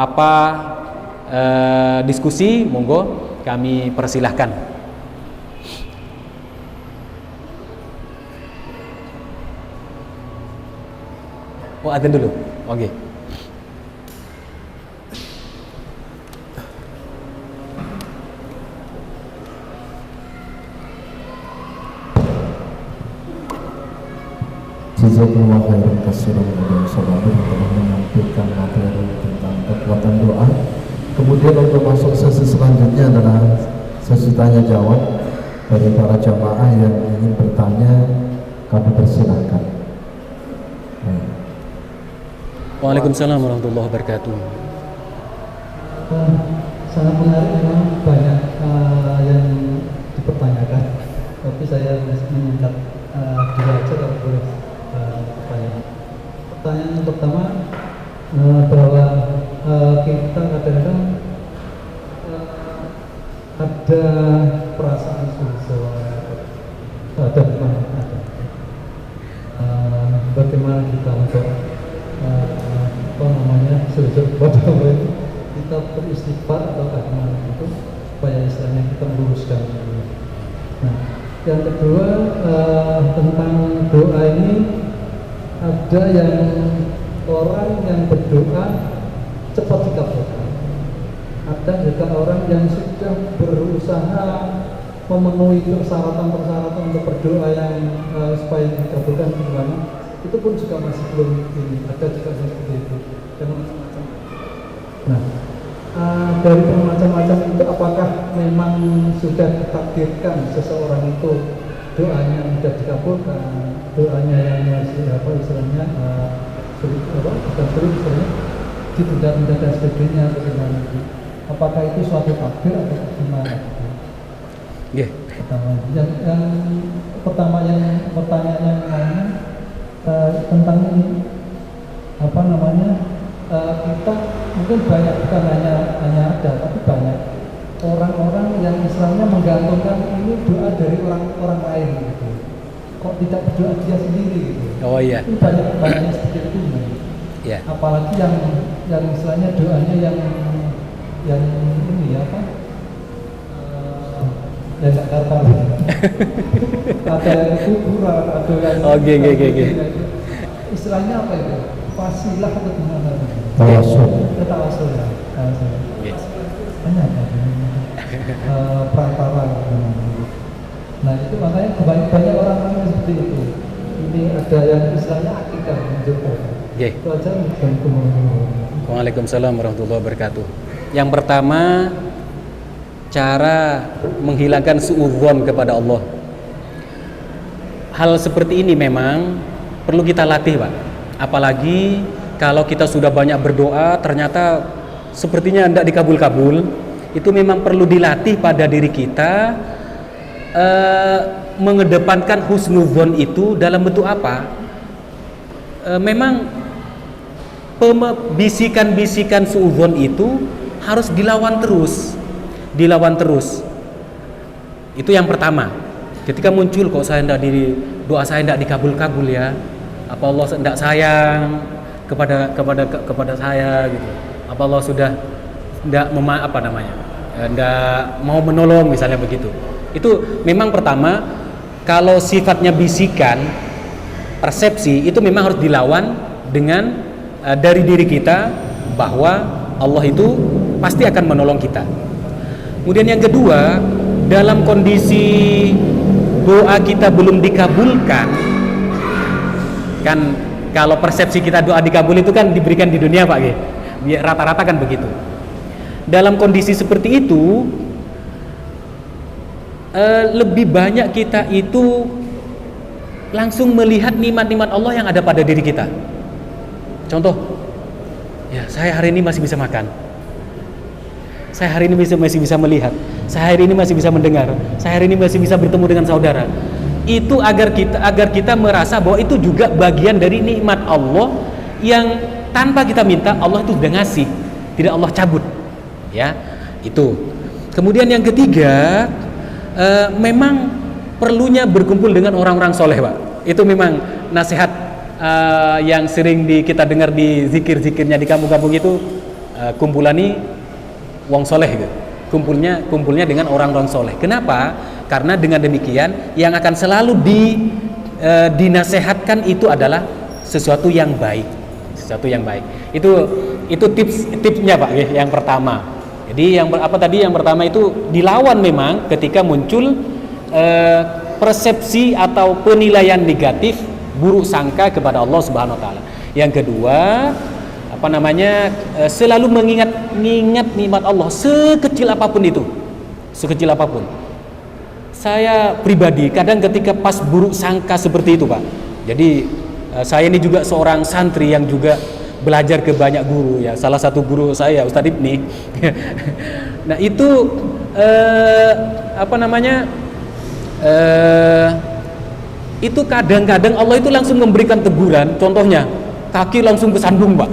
diskusi, monggo kami persilahkan. Oh, adzan dulu. Oke. Jazakumullah khairan katsiran kepada saudara yang telah menyampaikan materi tentang kekuatan doa. Kemudian untuk masuk sesi selanjutnya adalah sesi tanya jawab. Bagi para jamaah yang ingin bertanya, kami persilahkan. Waalaikumsalam warahmatullahi wabarakatuh. Sangat menarik, memang banyak yang dipertanyakan, tapi saya menyingkat dua aja kalau boleh pertanyaan. Pertanyaan yang pertama, bahwa kita kadang-kadang ada perasaan suuzon, ada bukan ada. Bagaimana kita untuk suuzon kepada Allah, kita beristighfar atau bagaimana itu supaya istilahnya kita meluruskan. Nah, yang kedua, tentang doa ini, ada yang orang yang berdoa cepat dikabulkan, ada juga orang yang sudah berusaha memenuhi persyaratan-persyaratan untuk berdoa yang supaya dikabulkan gimana, itu pun juga masih belum ini, ada juga seperti itu dan macam-macam. Nah, dari macam-macam itu, apakah memang sudah ditakdirkan seseorang itu doanya sudah dikabulkan, doanya yang masih istilahnya bukan sulit, istilahnya ditunda-tunda dan sebagainya, bagaimana? Apakah itu suatu takdir atau bagaimana? Yeah. Yang pertama, yang pertanyaan yang lainnya tentang ini, kita mungkin banyak, bukan hanya ada, tapi banyak orang-orang yang istilahnya menggantungkan ini doa dari orang lain gitu. Kok tidak berdoa dia sendiri gitu. Oh iya. Ini banyak seperti itu. Yeah. Apalagi yang istilahnya doanya yang ini apa? Yang nggak karuan. Ada yang kuburan, ada yang Oke. Istilahnya apa itu? Fasilah atau gimana? Tawasul. Tawasul ya. Yes. Banyak perantara. Nah itu makanya banyak orang-orang yang seperti itu. Ini ada yang istilahnya akikah menunjukkan. Okay. Itu aja. Waalaikumsalam warahmatullahi wabarakatuh. Yang pertama, cara menghilangkan suudzon kepada Allah. Hal seperti ini memang perlu kita latih, Pak. Apalagi kalau kita sudah banyak berdoa ternyata sepertinya tidak dikabul-kabul, itu memang perlu dilatih pada diri kita, mengedepankan husnudzon itu dalam bentuk apa? Memang bisikan-bisikan suudzon itu harus dilawan terus. Itu yang pertama. Ketika muncul, kok saya doa saya tidak dikabul-kabul ya, apa Allah tidak sayang kepada saya gitu, apa Allah sudah tidak tidak mau menolong, misalnya begitu. Itu memang pertama, kalau sifatnya bisikan, persepsi, itu memang harus dilawan dengan dari diri kita, bahwa Allah itu pasti akan menolong kita. Kemudian yang kedua, dalam kondisi doa kita belum dikabulkan, kan kalau persepsi kita doa dikabul itu kan diberikan di dunia, Pak, rata-rata kan begitu. Dalam kondisi seperti itu, lebih banyak kita itu langsung melihat nikmat-nikmat Allah yang ada pada diri kita. Contoh, ya saya hari ini masih bisa makan, saya hari ini masih bisa melihat, saya hari ini masih bisa mendengar, saya hari ini masih bisa bertemu dengan saudara. Itu agar kita merasa bahwa itu juga bagian dari nikmat Allah yang tanpa kita minta Allah itu sudah ngasih, tidak Allah cabut. Ya, itu. Kemudian yang ketiga, memang perlunya berkumpul dengan orang-orang soleh, Pak. Itu memang nasihat yang sering kita dengar di zikir-zikirnya di kampung-kampung itu, kumpulani wong soleh gitu. Kumpulnya dengan orang-orang soleh. Kenapa? Karena dengan demikian yang akan selalu dinasehatkan itu adalah sesuatu yang baik, Itu tipsnya, Pak, yang pertama. Jadi yang pertama itu dilawan memang ketika muncul persepsi atau penilaian negatif, buruk sangka kepada Allah Subhanahu wa taala. Yang kedua, selalu mengingat nikmat Allah sekecil apapun itu. Saya pribadi kadang ketika pas buruk sangka seperti itu, Pak. Jadi saya ini juga seorang santri yang juga belajar ke banyak guru ya. Salah satu guru saya Ustadz Ibni. Nah itu itu kadang-kadang Allah itu langsung memberikan teguran. Contohnya kaki langsung kesandung Pak.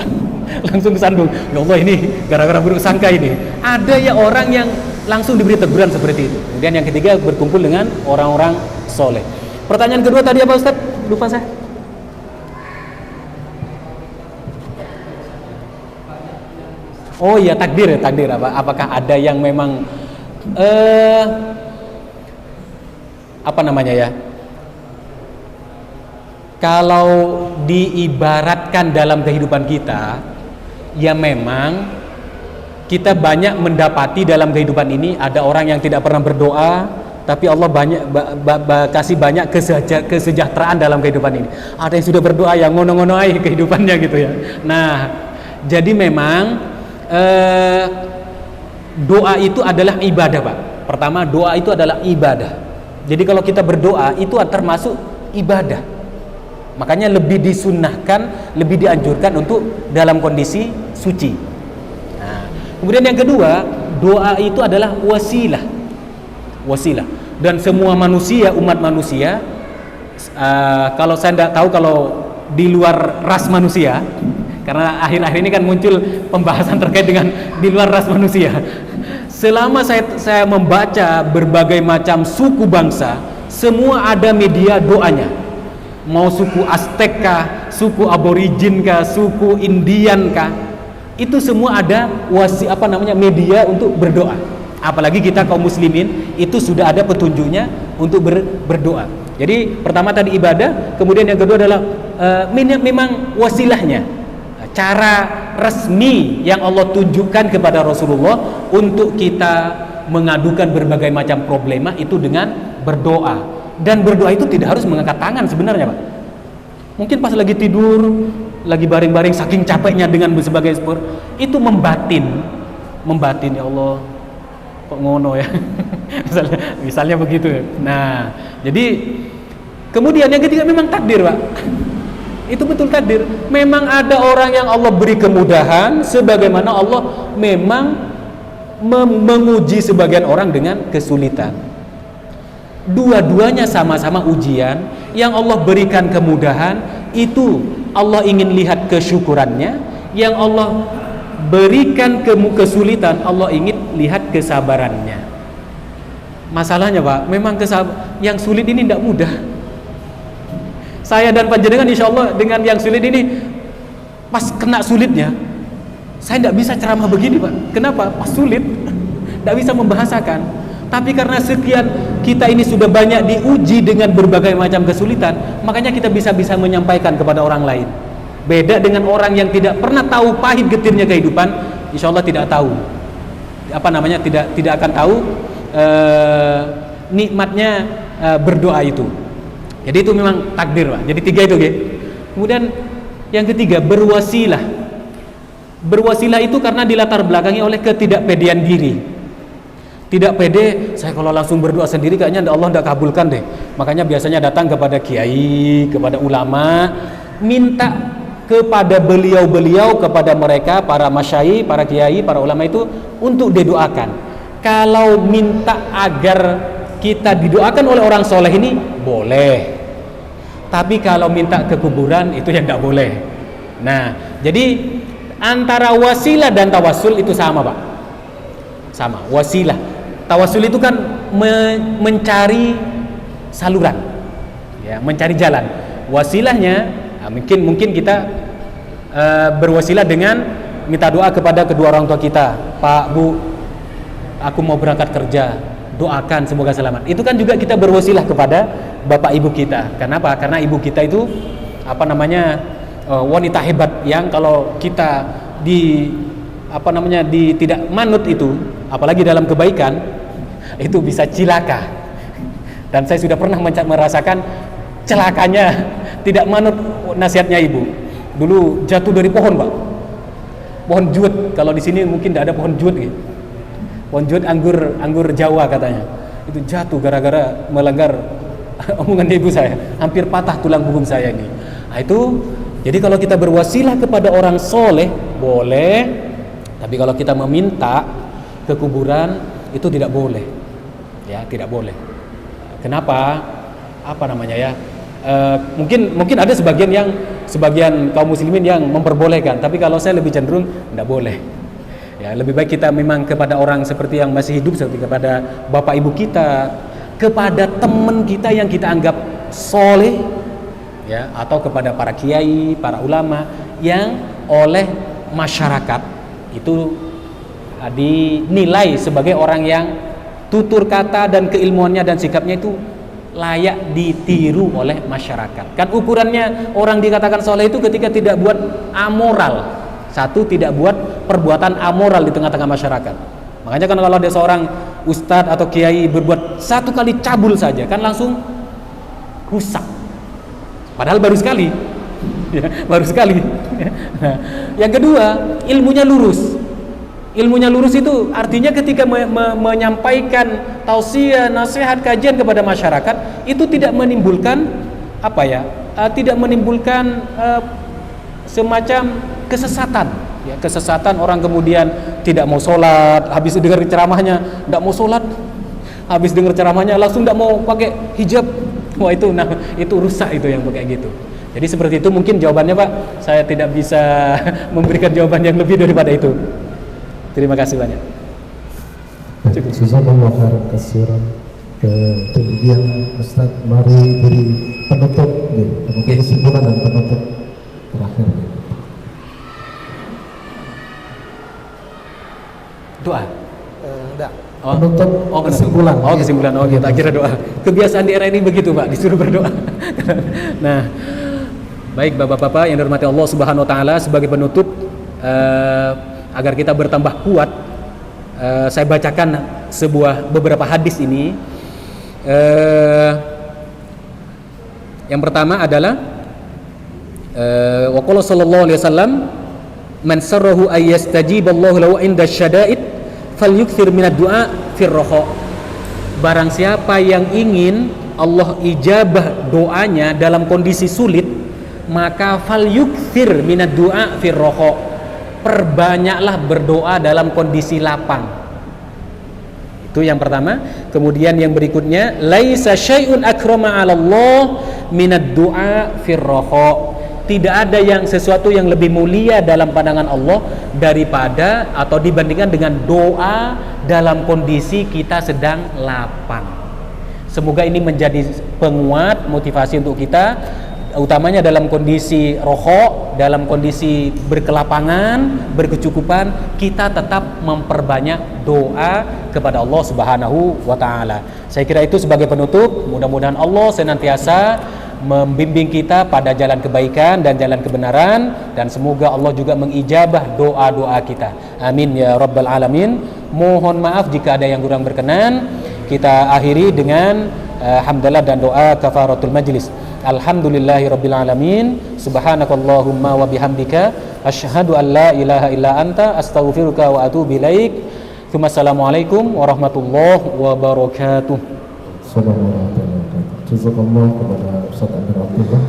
Langsung kesandung. Ya Allah ini gara-gara buruk sangka ini. Ada ya orang yang langsung diberi teguran seperti itu. Kemudian yang ketiga berkumpul dengan orang-orang soleh. Pertanyaan kedua tadi apa Ustaz? Lupa saya. Oh iya takdir apa? Apakah ada yang memang apa namanya ya? Kalau diibaratkan dalam kehidupan kita, ya memang kita banyak mendapati dalam kehidupan ini ada orang yang tidak pernah berdoa, tapi Allah kasih banyak kesejahteraan dalam kehidupan ini. Ada yang sudah berdoa yang ngono-ngono aja kehidupannya gitu ya. Nah, jadi memang doa itu adalah ibadah Pak. Pertama, doa itu adalah ibadah. Jadi kalau kita berdoa itu termasuk ibadah. Makanya lebih disunnahkan, lebih dianjurkan untuk dalam kondisi suci. Nah, kemudian yang kedua, doa itu adalah wasilah. Dan semua manusia, umat manusia, kalau saya tidak tahu kalau di luar ras manusia, karena akhir-akhir ini kan muncul pembahasan terkait dengan di luar ras manusia. Selama saya membaca berbagai macam suku bangsa, semua ada media doanya. Mau suku Aztec kah, suku Aborigin kah, suku Indian kah, itu semua ada media untuk berdoa. Apalagi kita kaum muslimin itu sudah ada petunjuknya untuk berdoa. Jadi pertama tadi ibadah, kemudian yang kedua adalah memang wasilahnya, cara resmi yang Allah tunjukkan kepada Rasulullah untuk kita mengadukan berbagai macam problema itu dengan berdoa. Dan berdoa itu tidak harus mengangkat tangan sebenarnya Pak. Mungkin pas lagi tidur, lagi baring-baring saking capeknya dengan sebagai sport, itu membatin ya Allah kok ngono ya. misalnya begitu ya. Nah, jadi kemudian yang ketiga memang takdir Pak. Itu betul takdir. Memang ada orang yang Allah beri kemudahan, sebagaimana Allah memang menguji sebagian orang dengan kesulitan. Dua-duanya sama-sama ujian. Yang Allah berikan kemudahan itu Allah ingin lihat kesyukurannya. Yang Allah berikan kesulitan, Allah ingin lihat kesabarannya. Masalahnya Pak, memang yang sulit ini tidak mudah. Saya dan panjenengan insya Allah dengan yang sulit ini, pas kena sulitnya, saya tidak bisa ceramah begini Pak. Kenapa? Pas sulit, tidak bisa membahasakan. Tapi karena sekian kita ini sudah banyak diuji dengan berbagai macam kesulitan, makanya kita bisa menyampaikan kepada orang lain. Beda dengan orang yang tidak pernah tahu pahit getirnya kehidupan, insya Allah tidak tahu tidak akan tahu nikmatnya berdoa itu. Jadi itu memang takdir Pak. Jadi tiga itu ya. Kemudian yang ketiga berwasilah. Berwasilah itu karena dilatar belakangi oleh ketidakpedean diri. Tidak pede, saya kalau langsung berdoa sendiri kayaknya Allah tidak kabulkan deh. Makanya biasanya datang kepada kiai, kepada ulama, minta kepada beliau-beliau, kepada mereka, para masyai, para kiai, para ulama itu untuk didoakan. Kalau minta agar kita didoakan oleh orang soleh ini boleh, tapi kalau minta ke kuburan itu yang tidak boleh. Nah, jadi antara wasilah dan tawasul itu sama Pak, sama. Wasilah, tawasul itu kan mencari saluran, ya, mencari jalan. Wasilahnya, nah, mungkin kita berwasilah dengan minta doa kepada kedua orang tua kita. Pak, Bu, aku mau berangkat kerja, doakan semoga selamat. Itu kan juga kita berwasilah kepada bapak ibu kita. Kenapa? Karena ibu kita itu wanita hebat yang kalau kita tidak manut itu, apalagi dalam kebaikan, itu bisa cilaka. Dan saya sudah pernah merasakan celakanya tidak manut nasihatnya ibu. Dulu jatuh dari pohon Pak, pohon jut. Kalau di sini mungkin tidak ada pohon jut gitu. Pohon jut anggur Jawa katanya. Itu jatuh gara-gara melanggar omongan ibu saya. Hampir patah tulang punggung saya ini. Nah, itu Jadi kalau kita berwasilah kepada orang soleh boleh, tapi kalau kita meminta ke kuburan itu tidak boleh, ya tidak boleh. Kenapa? Apa namanya ya? Mungkin ada sebagian kaum muslimin yang memperbolehkan, tapi kalau saya lebih cenderung tidak boleh. Ya, lebih baik kita memang kepada orang seperti yang masih hidup, seperti kepada bapak ibu kita, kepada teman kita yang kita anggap soleh, ya, atau kepada para kiai, para ulama yang oleh masyarakat itu dinilai sebagai orang yang tutur kata dan keilmuannya dan sikapnya itu layak ditiru oleh masyarakat. Kan ukurannya orang dikatakan soleh itu ketika tidak buat amoral. Satu, tidak buat perbuatan amoral di tengah-tengah masyarakat. Makanya kan kalau ada seorang ustadz atau kiai berbuat satu kali cabul saja kan langsung rusak. Padahal baru sekali, ya, baru sekali. Nah, yang kedua, ilmunya lurus. Ilmunya lurus itu artinya ketika menyampaikan tausiah, nasihat, kajian kepada masyarakat itu tidak menimbulkan apa ya? Tidak menimbulkan semacam kesesatan. Ya, kesesatan orang kemudian tidak mau sholat, habis dengar ceramahnya tidak mau sholat, habis dengar ceramahnya langsung tidak mau pakai hijab. Wah itu rusak itu yang kayak gitu. Jadi seperti itu mungkin jawabannya Pak. Saya tidak bisa memberikan jawaban yang lebih daripada itu. Terima kasih banyak. Cukup. Jazakallahu khairan katsiran. Kemudian Ustaz mari beri penutup kesimpulan dan penutup terakhir. Doa. Enggak. Penutup kesimpulan. Kesimpulan. Oh gitu. Akhirnya doa. Kebiasaan di era ini begitu Pak, disuruh berdoa. Nah, baik Bapak-bapak yang dirahmati Allah Subhanahu wa taala, sebagai penutup agar kita bertambah kuat, saya bacakan beberapa hadis ini. Yang pertama adalah wa qala sallallahu alaihi wasallam man sarrahu ay yastajiballahu lahu inda syada'id falyukthir minad du'a fir raha. Barang siapa yang ingin Allah ijabah doanya dalam kondisi sulit, maka falyukthir minad du'a fir raha. Perbanyaklah berdoa dalam kondisi lapang. Itu yang pertama. Kemudian yang berikutnya, laisa syai'un akrama 'ala Allah minad du'a fir raha. Tidak ada sesuatu yang lebih mulia dalam pandangan Allah daripada atau dibandingkan dengan doa dalam kondisi kita sedang lapang. Semoga ini menjadi penguat motivasi untuk kita, utamanya dalam kondisi roho, dalam kondisi berkelapangan, berkecukupan, kita tetap memperbanyak doa kepada Allah Subhanahu wa taala. Saya kira itu sebagai penutup. Mudah-mudahan Allah senantiasa membimbing kita pada jalan kebaikan dan jalan kebenaran, dan semoga Allah juga mengijabah doa-doa kita. Amin ya rabbal alamin. Mohon maaf jika ada yang kurang berkenan. Kita akhiri dengan hamdalah dan doa kafaratul majlis. Alhamdulillahi rabbil alamin. Subhanakallahumma wa bihamdika asyhadu an la ilaha illa anta astaghfiruka wa atubu ilaik. Assalamualaikum warahmatullahi wabarakatuh. Jazakallah kepada Ustaz Amir Abdullah.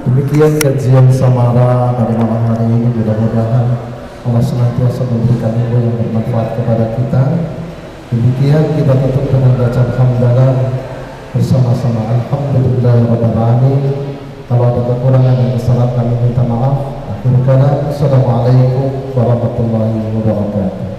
Demikian kajian Samara pada malam hari ini. Mudah-mudahan Allah senantiasa memberikan ilmu yang bermanfaat kepada kita. Demikian kita tutup dengan bacaan hamdalah bersama-sama. Alhamdulillahirabbil alamin. Kalau ada kekurangan dan kesalahan kami minta maaf. Akhir kalam. Assalamualaikum warahmatullahi wabarakatuh.